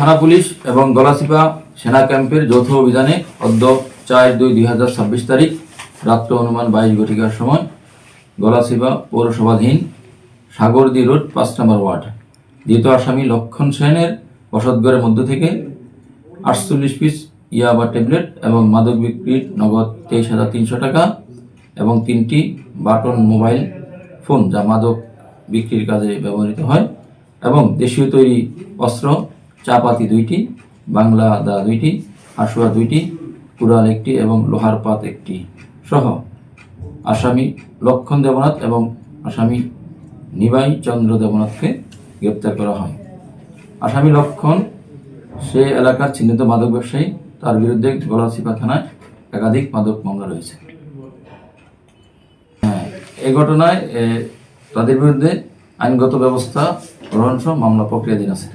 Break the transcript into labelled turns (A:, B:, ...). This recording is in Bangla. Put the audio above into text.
A: থানা পুলিশ এবং গলাচিপা সেনা ক্যাম্পের যৌথ অভিযানে অদ্য 4/2/2026 তারিখ রাত্র অনুমান 22 ঘটিকার সময় গলাচিপা পৌরসভাধীন সাগরদী রোড 5 নম্বর ওয়ার্ড ধৃত আসামি লক্ষণ সেনের বসতঘরের মধ্য থেকে 48 পিস ইয়াবা ট্যাবলেট এবং মাদক বিক্রির নগদ 23,300 টাকা এবং 3টি বাটন মোবাইল ফোন যা মাদক বিক্রির কাজে ব্যবহৃত হয় এবং দেশীয় তৈরি অস্ত্র চাপাতি 2টি, বাংলা দা 2টি, হাসুয়া 2টি, কুড়াল 1টি এবং লোহার পাত 1টি সহ আসামি লক্ষণ দেবনাথ এবং আসামি নিবাই চন্দ্র দেবনাথকে গ্রেপ্তার করা হয়। আসামি লক্ষণ সে এলাকার চিহ্নিত মাদক ব্যবসায়ী, তার বিরুদ্ধে গলাচিপা থানায় একাধিক মাদক মামলা রয়েছে। এই ঘটনায় তাদের বিরুদ্ধে আইনগত ব্যবস্থা গ্রহণ সহ মামলা প্রক্রিয়াধীন আছে।